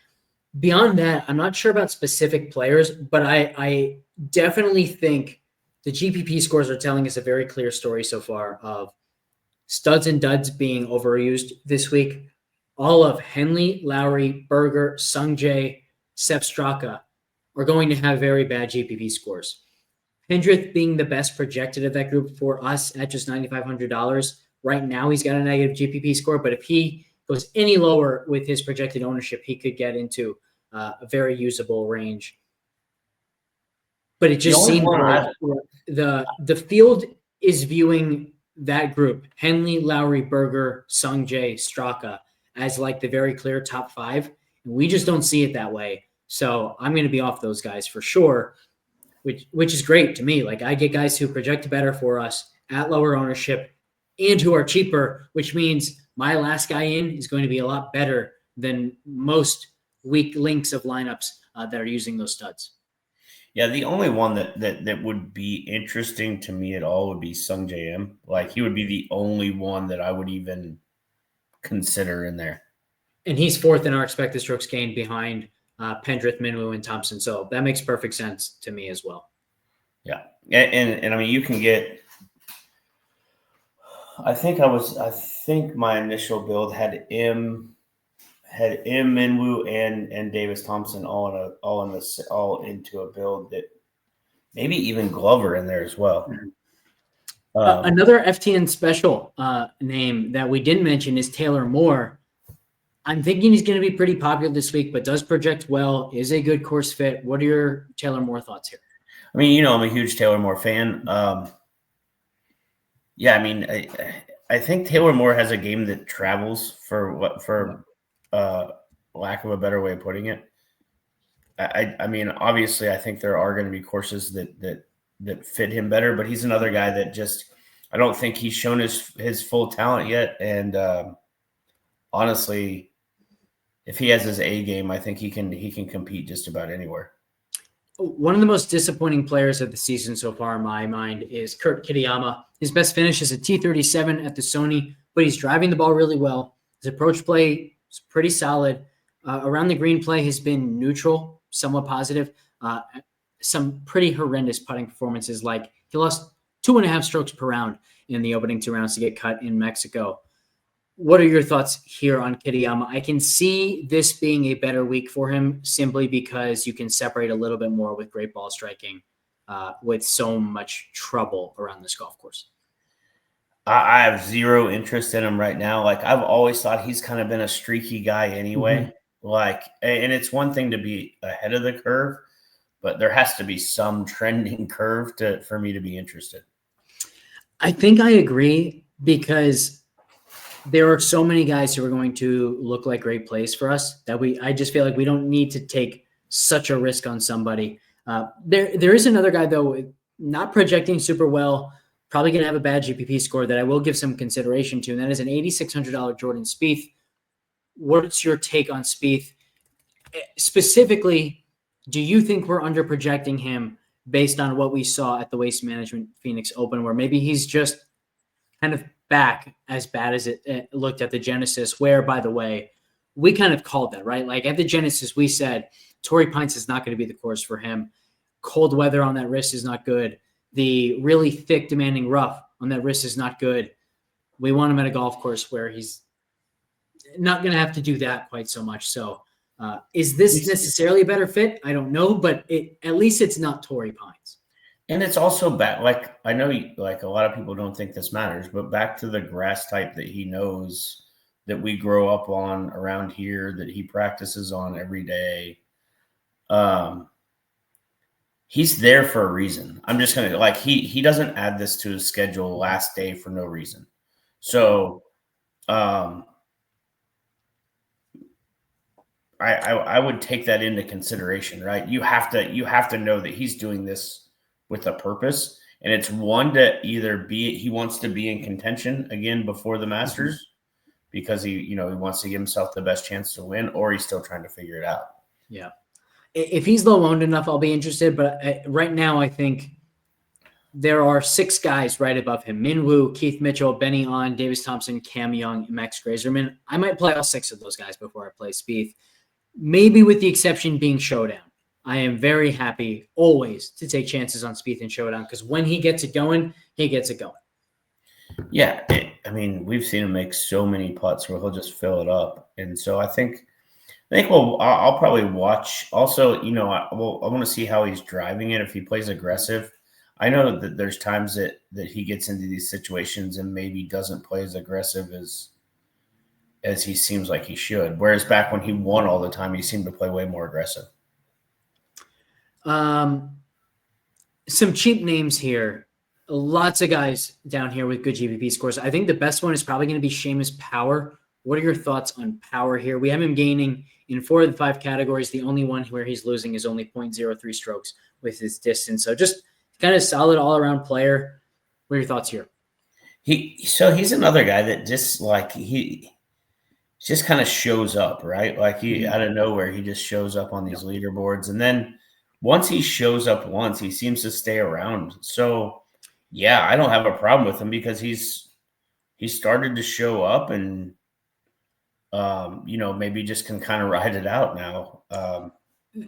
Beyond that, I'm not sure about specific players, but I definitely think the GPP scores are telling us a very clear story so far of studs and duds being overused this week. All of Henley, Lowry, Berger, Sungjae, Sepp Straka are going to have very bad GPP scores. Pendrith being the best projected of that group for us at just $9,500. Right now, he's got a negative GPP score, but if he goes any lower with his projected ownership, he could get into a very usable range. But it just seems like the field is viewing that group, Henley, Lowry, Berger, Sungjae, Straka, as like the very clear top five. And we just don't see it that way. So I'm going to be off those guys for sure, which is great to me. Like I get guys who project better for us at lower ownership and who are cheaper, which means my last guy in is going to be a lot better than most weak links of lineups that are using those studs. Yeah, the only one that would be interesting to me at all would be Sungjae M. Like he would be the only one that I would even consider in there. And he's fourth in our expected strokes gained behind Pendrith, Minwoo, and Thompson. So that makes perfect sense to me as well. Yeah. And I mean, you can get, I think my initial build had M, Minwoo, and Davis Thompson all into a build that maybe even Glover in there as well. Another FTN special name that we didn't mention is Taylor Moore. I'm thinking he's going to be pretty popular this week, but does project well, is a good course fit. What are your Taylor Moore thoughts here? I mean, I'm a huge Taylor Moore fan. Yeah, I mean, I think Taylor Moore has a game that travels for lack of a better way of putting it. I mean, obviously, I think there are going to be courses that fit him better, but he's another guy that just I don't think he's shown his full talent yet. And honestly, if he has his A game, I think he can compete just about anywhere. One of the most disappointing players of the season so far in my mind is Kurt Kitayama. His best finish is a T37 at the Sony, but he's driving the ball really well. His approach play is pretty solid. Around the green play has been neutral, somewhat positive. Some pretty horrendous putting performances, like he lost 2.5 strokes per round in the opening 2 rounds to get cut in Mexico. What are your thoughts here on Kitayama? I can see this being a better week for him simply because you can separate a little bit more with great ball striking with so much trouble around this golf course. I have zero interest in him right now. Like I've always thought he's kind of been a streaky guy anyway. Mm-hmm. Like, and it's one thing to be ahead of the curve, but there has to be some trending curve for me to be interested. I think I agree because there are so many guys who are going to look like great plays for us that I just feel like we don't need to take such a risk on somebody. There is another guy though, not projecting super well, probably going to have a bad GPP score that I will give some consideration to, and that is an $8,600 Jordan Spieth. What's your take on Spieth? Specifically, do you think we're under projecting him based on what we saw at the Waste Management Phoenix Open, where maybe he's just kind of back as bad as it looked at the Genesis, where, by the way, we kind of called that, right? Like at the Genesis, we said Torrey Pines is not going to be the course for him. Cold weather on that wrist is not good. The really thick, demanding rough on that wrist is not good. We want him at a golf course where he's not going to have to do that quite so much. So is this necessarily a better fit? I don't know, but at least it's not Torrey Pines. And it's also back, like, I know like a lot of people don't think this matters, but back to the grass type that he knows, that we grow up on around here, that he practices on every day. He's there for a reason. I'm just going to, like, he doesn't add this to his schedule last day for no reason. So I would take that into consideration, right? You have to know that he's doing this with a purpose, and it's one to either he wants to be in contention again before the Masters because he wants to give himself the best chance to win, or he's still trying to figure it out. Yeah. If he's low owned enough, I'll be interested. But right now, I think there are 6 guys right above him: Min Woo, Keith Mitchell, Benny On, Davis Thompson, Cam Young, and Max Grazerman. I might play all 6 of those guys before I play Spieth, maybe with the exception being Showdown. I am very happy always to take chances on Spieth and Showdown because when he gets it going, he gets it going. Yeah, we've seen him make so many putts where he'll just fill it up, and so I think I'll probably watch. Also, I want to see how he's driving it. If he plays aggressive, I know that there's times that he gets into these situations and maybe doesn't play as aggressive as he seems like he should. Whereas back when he won all the time, he seemed to play way more aggressive. Some cheap names here. Lots of guys down here with good GPP scores. I think the best one is probably going to be Seamus Power. What are your thoughts on Power here? We have him gaining in 4 of the 5 categories. The only one where he's losing is only 0.03 strokes with his distance. So just kind of solid all-around player. What are your thoughts here? He's another guy that just like he just kind of shows up, right? Like he out of nowhere, he just shows up on these leaderboards. And then once he shows up once, he seems to stay around. So yeah, I don't have a problem with him because he's started to show up and maybe just can kind of ride it out now.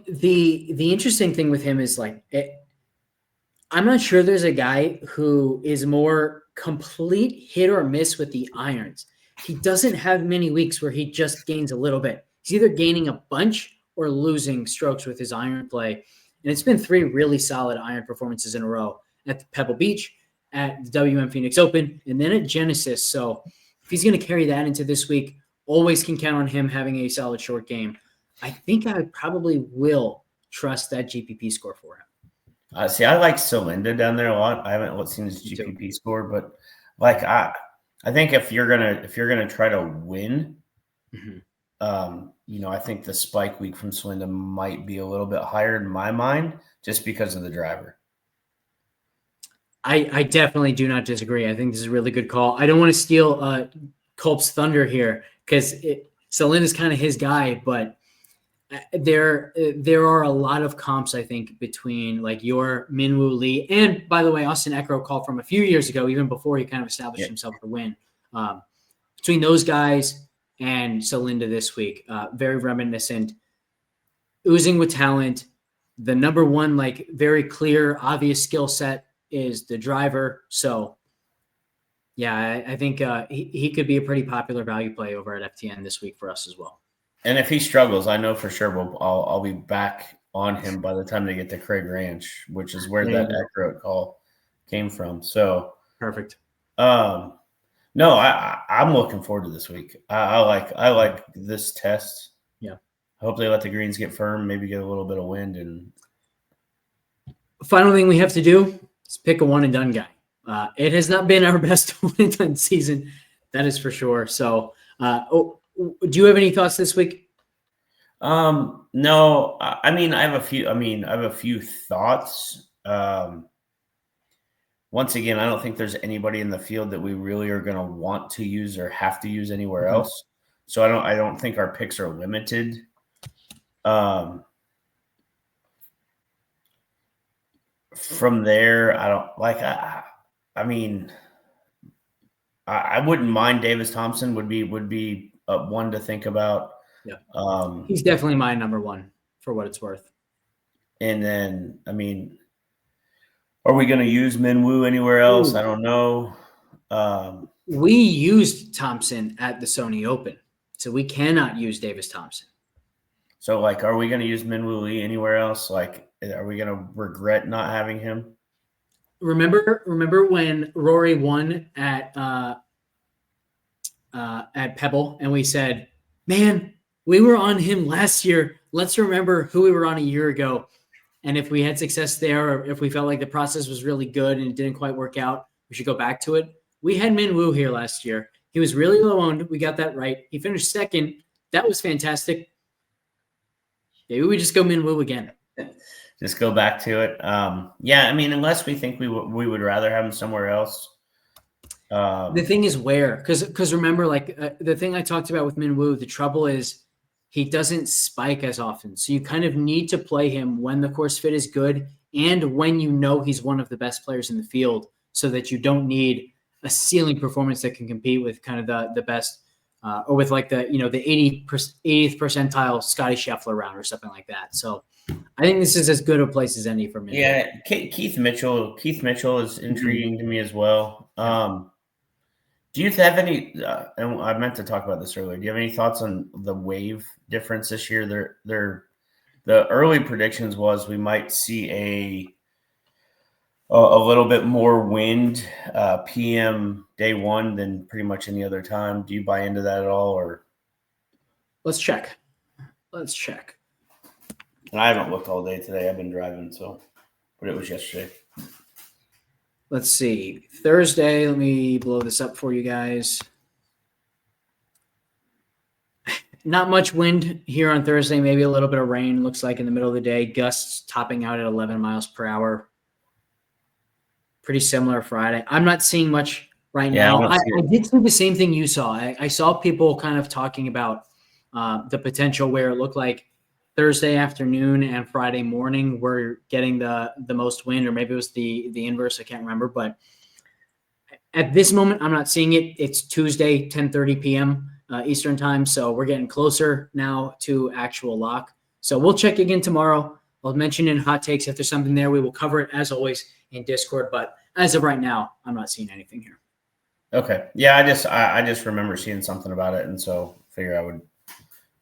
The interesting thing with him is I'm not sure there's a guy who is more complete hit or miss with the irons. He doesn't have many weeks where he just gains a little bit. He's either gaining a bunch or losing strokes with his iron play. And it's been 3 really solid iron performances in a row at the Pebble Beach, at the WM Phoenix Open, and then at Genesis. So if he's going to carry that into this week, always can count on him having a solid short game. I think I probably will trust that GPP score for him. See, I like Celinda down there a lot. I haven't seen his GPP score, but like I think if you're gonna try to win, I think the spike week from Celinda might be a little bit higher in my mind, just because of the driver. I definitely do not disagree. I think this is a really good call. I don't want to steal Culp's thunder here because Celinda is kind of his guy, but there are a lot of comps, I think, between like your Minwoo Lee and, by the way, Austin Eckroat call from a few years ago, even before he kind of established himself to win. Between those guys and Celinda this week, very reminiscent, oozing with talent. The number one, like very clear, obvious skill set is the driver. So, yeah, I think he could be a pretty popular value play over at FTN this week for us as well. And if he struggles, I know for sure I'll be back on him by the time they get to Craig Ranch, which is where that Eckroat call came from. So perfect. No, I'm looking forward to this week. I like this test. Yeah. I hope they let the greens get firm, maybe get a little bit of wind. And final thing we have to do is pick a one and done guy. It has not been our best one and done season, that is for sure. So, do you have any thoughts this week? No. I have a few thoughts. Once again, I don't think there's anybody in the field that we really are going to want to use or have to use anywhere else. So I don't think our picks are limited. from there, I don't like. I mean, I wouldn't mind Davis Thompson. Would be one to think about. Yeah, he's definitely my number one for what it's worth. And then, I mean, are we going to use Minwoo anywhere else? Ooh. I don't know. We used Thompson at the Sony Open, so we cannot use Davis Thompson. So, like, are we going to use Minwoo Lee anywhere else? Like, are we going to regret not having him? Remember when Rory won at Pebble, and we said, "Man, we were on him last year. Let's remember who we were on a year ago, and if we had success there, or if we felt like the process was really good and it didn't quite work out, we should go back to it." We had Min Woo here last year. He was really low owned. We got that right. He finished second. That was fantastic. Maybe we just go Min Woo again. Just go back to it. Yeah, I mean, unless we think we would rather have him somewhere else. The thing is where, because remember, like the thing I talked about with Min Woo, the trouble is he doesn't spike as often. So you kind of need to play him when the course fit is good and when you know he's one of the best players in the field, so that you don't need a ceiling performance that can compete with kind of the best or with like the 80th percentile Scotty Scheffler round or something like that. So I think this is as good a place as any for me. Yeah, Keith Mitchell is intriguing to me as well. Do you have any? And I meant to talk about this earlier. Do you have any thoughts on the wave difference this year? The early predictions was we might see a little bit more wind PM day one than pretty much any other time. Do you buy into that at all, or? Let's check. And I haven't looked all day today. I've been driving, but it was yesterday. Let's see. Thursday, let me blow this up for you guys. Not much wind here on Thursday, maybe a little bit of rain, looks like in the middle of the day. Gusts topping out at 11 miles per hour. Pretty similar Friday. I'm not seeing much right now. I did see the same thing you saw. I saw people kind of talking about the potential where it looked like Thursday afternoon and Friday morning we're getting the most wind, or maybe it was the inverse. I can't remember, but at this moment, I'm not seeing it. It's Tuesday, 10:30 p.m. Eastern time, so we're getting closer now to actual lock. So we'll check again tomorrow. I'll mention in hot takes if there's something there. We will cover it as always in Discord, but as of right now, I'm not seeing anything here. Okay, yeah, I just remember seeing something about it, and so figure I would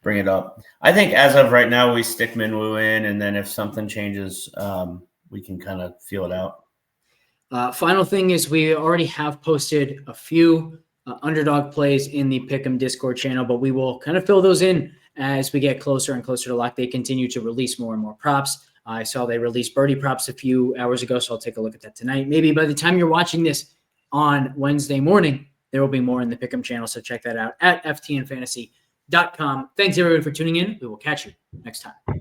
bring it up. I think as of right now, we stick Minwoo in, and then if something changes, we can kind of feel it out. Final thing is we already have posted a few underdog plays in the Pick'em Discord channel, but we will kind of fill those in as we get closer and closer to lock. They continue to release more and more props. I saw they released birdie props a few hours ago, so I'll take a look at that tonight. Maybe by the time you're watching this on Wednesday morning, there will be more in the Pick'em channel, so check that out at ftnfantasy.com. Thanks, everybody, for tuning in. We will catch you next time.